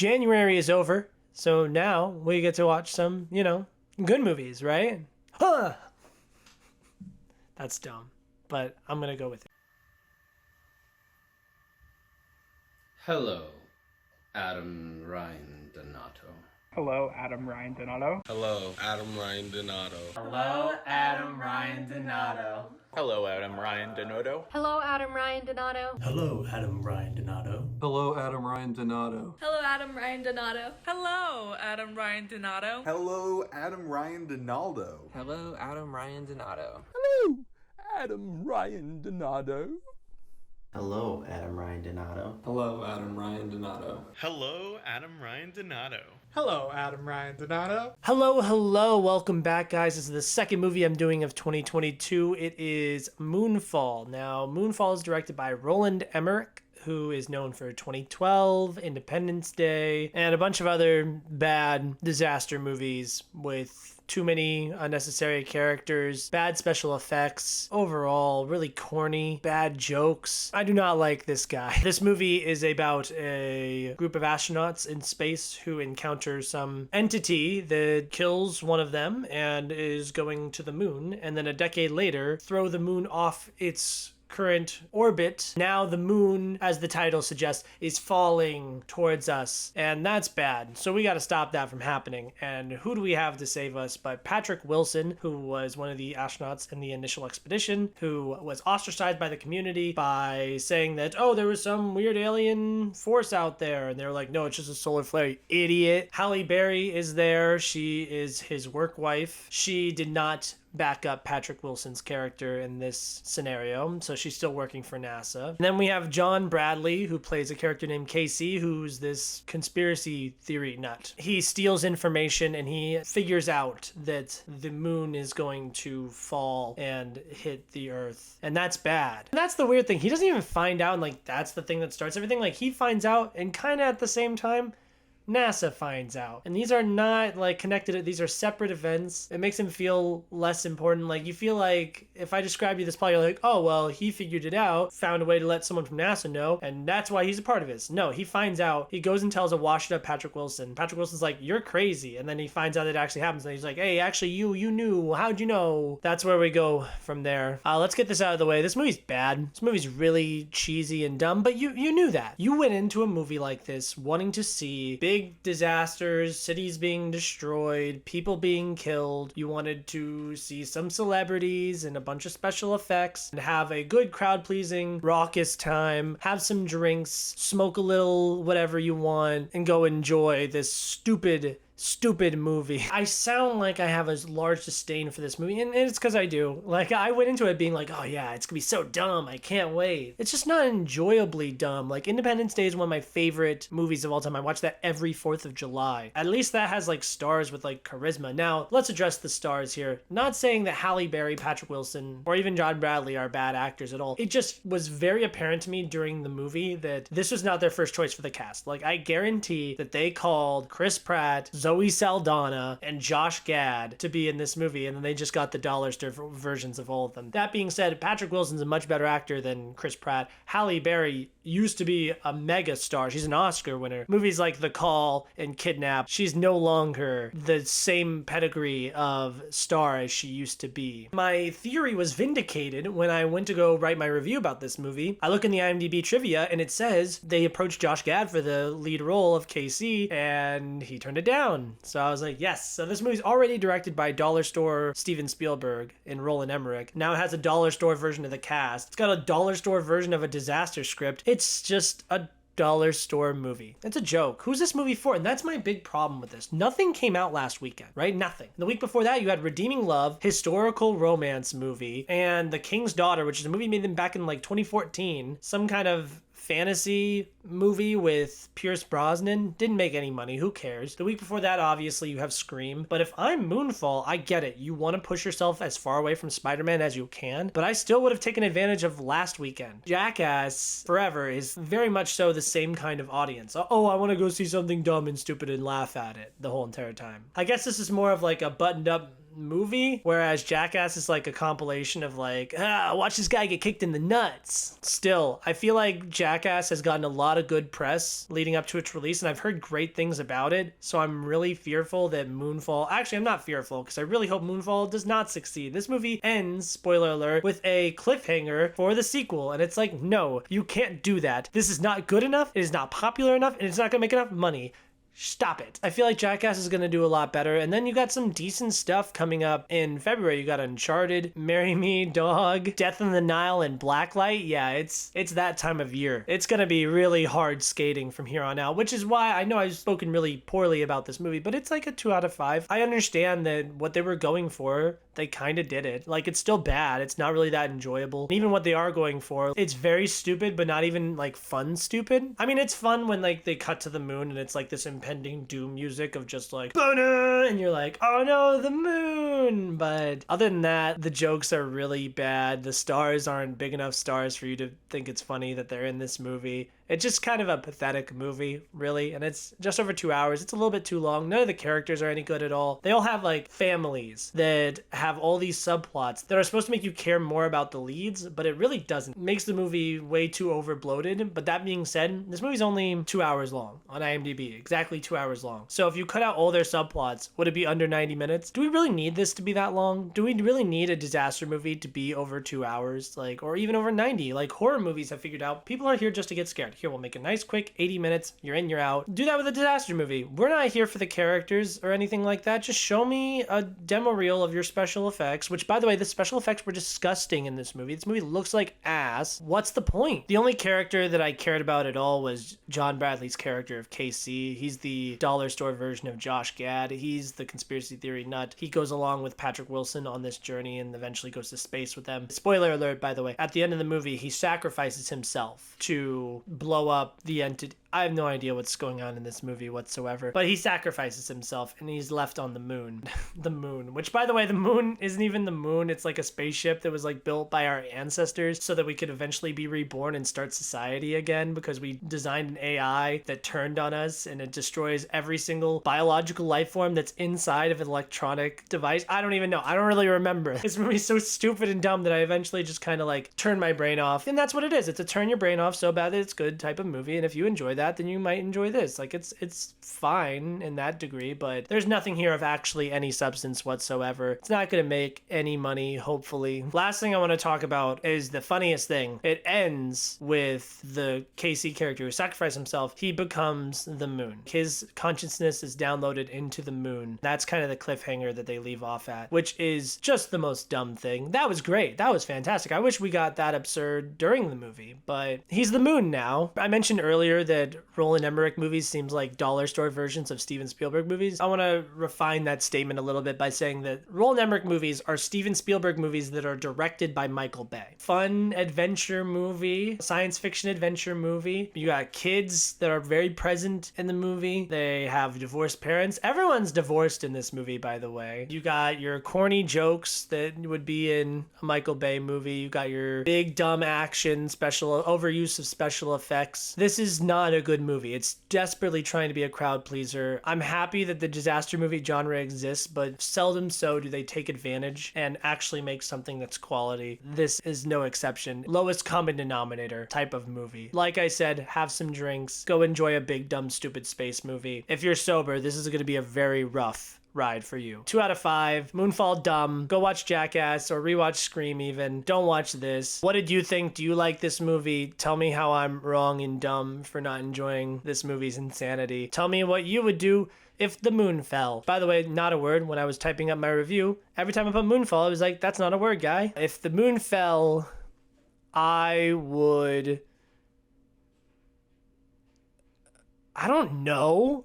January is over, so now we get to watch some, good movies, right? Huh! That's dumb, but I'm gonna go with it. Hello, Adam Ryan Donato. Hello, Adam Ryan Donato. Hello, Adam Ryan Donato. Hello, Adam Ryan Donato. Hello, Adam Ryan Donato. Hello, Adam Ryan Donato. Hello, Adam Ryan Donato. Hello, Adam Ryan Donato. Hello, Adam Ryan Donato. Hello, Adam Ryan Donato. Hello, Adam Ryan Donaldo. Hello, Adam Ryan Donato. Hello, Adam Ryan Donato. Hello, Adam Ryan Donato. Hello, Adam Ryan Donato. Hello, Adam Ryan Donato. Hello, Adam Ryan Donato. Hello. Welcome back, guys. This is the second movie I'm doing of 2022. It is Moonfall. Now, Moonfall is directed by Roland Emmerich, who is known for 2012, Independence Day, and a bunch of other bad disaster movies with too many unnecessary characters, bad special effects, overall really corny, bad jokes. I do not like this guy. This movie is about a group of astronauts in space who encounter some entity that kills one of them and is going to the moon, and then a decade later throw the moon off its current orbit. Now the moon, as the title suggests, is falling towards us, and that's bad. So we got to stop that from happening. And who do we have to save us but Patrick Wilson, who was one of the astronauts in the initial expedition, who was ostracized by the community by saying that, oh, there was some weird alien force out there, and they were like, no, it's just a solar flare, you idiot. Halle Berry is there. She is his work wife. She did not back up Patrick Wilson's character in this scenario, so she's still working for NASA. And then we have John Bradley, who plays a character named Casey, who's this conspiracy theory nut. He steals information and he figures out that the moon is going to fall and hit the Earth, and that's bad. And that's the weird thing. He doesn't even find out, and that's the thing that starts everything. He finds out, and kind of at the same time, NASA finds out. And these are not connected, these are separate events. It makes him feel less important. You feel like if I describe you this plot, you're like, oh, well, he figured it out, found a way to let someone from NASA know, and that's why he's a part of this. No, he finds out, he goes and tells a washed up Patrick Wilson. Patrick Wilson's like, you're crazy. And then he finds out it actually happens, and he's like, hey, actually, you knew. How'd you know? That's where we go from there. Let's get this out of the way. This movie's bad. This movie's really cheesy and dumb, but you knew that. You went into a movie like this wanting to see big disasters, cities being destroyed, people being killed. You wanted to see some celebrities and a bunch of special effects and have a good crowd-pleasing, raucous time, have some drinks, smoke a little whatever you want, and go enjoy this stupid movie. I sound like I have a large disdain for this movie, and it's because I do. I went into it being like, oh yeah, it's gonna be so dumb, I can't wait. It's just not enjoyably dumb. Independence Day is one of my favorite movies of all time. I watch that every 4th of July. At least that has stars with charisma. Now, let's address the stars here. Not saying that Halle Berry, Patrick Wilson, or even John Bradley are bad actors at all. It just was very apparent to me during the movie that this was not their first choice for the cast. I guarantee that they called Chris Pratt, Zoe Saldana, and Josh Gad to be in this movie, and then they just got the dollar store versions of all of them. That being said, Patrick Wilson's a much better actor than Chris Pratt. Halle Berry used to be a mega star. She's an Oscar winner. Movies like The Call and Kidnap, she's no longer the same pedigree of star as she used to be. My theory was vindicated when I went to go write my review about this movie. I look in the IMDb trivia and it says they approached Josh Gad for the lead role of Casey and he turned it down. So I was like, yes. So this movie's already directed by dollar store Steven Spielberg and Roland Emmerich. Now it has a dollar store version of the cast. It's got a dollar store version of a disaster script. It's just a dollar store movie. It's a joke. Who's this movie for? And that's my big problem with this. Nothing came out last weekend, right? Nothing. The week before that, you had Redeeming Love, historical romance movie, and The King's Daughter, which is a movie made back in 2014. Some kind of fantasy movie with Pierce Brosnan. Didn't make any money. Who cares? The week before that, obviously, you have Scream. But if I'm Moonfall, I get it. You want to push yourself as far away from Spider-Man as you can. But I still would have taken advantage of last weekend. Jackass Forever is very much so the same kind of audience. Oh, I want to go see something dumb and stupid and laugh at it the whole entire time. I guess this is more of a buttoned up movie, whereas Jackass is like a compilation of like, watch this guy get kicked in the nuts. Still, I feel like Jackass has gotten a lot of good press leading up to its release, and I've heard great things about it, so I'm really fearful that Moonfall... Actually, I'm not fearful, because I really hope Moonfall does not succeed. This movie ends, spoiler alert, with a cliffhanger for the sequel, and it's like, no, you can't do that. This is not good enough, it is not popular enough, and it's not gonna make enough money. Stop it. I feel like Jackass is going to do a lot better. And then you got some decent stuff coming up in February. You got Uncharted, Marry Me, Dog, Death in the Nile, and Blacklight. Yeah, it's that time of year. It's going to be really hard skating from here on out, which is why I know I've spoken really poorly about this movie, but it's like a 2 out of 5. I understand that what they were going for, they kind of did it. Like, it's still bad. It's not really that enjoyable. And even what they are going for, it's very stupid, but not even like fun stupid. I mean, it's fun when like they cut to the moon and it's like this impending doom music of just like, "Boner!" and you're like, oh no, the moon. But other than that, the jokes are really bad. The stars aren't big enough stars for you to think it's funny that they're in this movie. It's just kind of a pathetic movie, really, and it's just over 2 hours. It's a little bit too long. None of the characters are any good at all. They all have like families that have all these subplots that are supposed to make you care more about the leads, but it really doesn't. It makes the movie way too over bloated. But that being said, this movie's only 2 hours long on IMDb, exactly 2 hours long. So if you cut out all their subplots, would it be under 90 minutes? Do we really need this to be that long? Do we really need a disaster movie to be over 2 hours, like, or even over 90? Like, horror movies have figured out people are here just to get scared. Here, we'll make a nice quick 80 minutes. You're in, you're out. Do that with a disaster movie. We're not here for the characters or anything like that. Just show me a demo reel of your special effects, which, by the way, the special effects were disgusting in this movie. This movie looks like ass. What's the point? The only character that I cared about at all was John Bradley's character of KC. He's the dollar store version of Josh Gad. He's the conspiracy theory nut. He goes along with Patrick Wilson on this journey and eventually goes to space with them. Spoiler alert, by the way. At the end of the movie, he sacrifices himself to blow up the entity. I have no idea what's going on in this movie whatsoever, but he sacrifices himself and he's left on the moon. The moon, which, by the way, the moon isn't even the moon. It's like a spaceship that was like built by our ancestors so that we could eventually be reborn and start society again, because we designed an AI that turned on us and it destroys every single biological life form that's inside of an electronic device. I don't even know. I don't really remember. This movie's so stupid and dumb that I eventually just kind of like turned my brain off. And that's what it is. It's a turn your brain off so bad that it's good type of movie. And if you enjoy that, then you might enjoy this. Like, it's fine in that degree, but there's nothing here of actually any substance whatsoever. It's not going to make any money, hopefully. Last thing I want to talk about is the funniest thing. It ends with the KC character who sacrificed himself. He becomes the moon. His consciousness is downloaded into the moon. That's kind of the cliffhanger that they leave off at, which is just the most dumb thing. That was great. That was fantastic. I wish we got that absurd during the movie, but he's the moon now. I mentioned earlier that Roland Emmerich movies seems like dollar store versions of Steven Spielberg movies. I want to refine that statement a little bit by saying that Roland Emmerich movies are Steven Spielberg movies that are directed by Michael Bay. Fun adventure movie, science fiction adventure movie. You got kids that are very present in the movie. They have divorced parents. Everyone's divorced in this movie, by the way. You got your corny jokes that would be in a Michael Bay movie. You got your big dumb action, special overuse of special effects. This is not a good movie. It's desperately trying to be a crowd pleaser. I'm happy that the disaster movie genre exists, but seldom so do they take advantage and actually make something that's quality. This is no exception. Lowest common denominator type of movie. Like I said, have some drinks, go enjoy a big dumb stupid space movie. If you're sober, this is going to be a very rough ride for you. 2 out of 5. Moonfall, dumb. Go watch Jackass or rewatch Scream even. Don't watch this. What did you think? Do you like this movie? Tell me how I'm wrong and dumb for not enjoying this movie's insanity. Tell me what you would do if the moon fell. By the way, not a word. When I was typing up my review, every time I put Moonfall, I was like, that's not a word, guy. If the moon fell, I would... I don't know.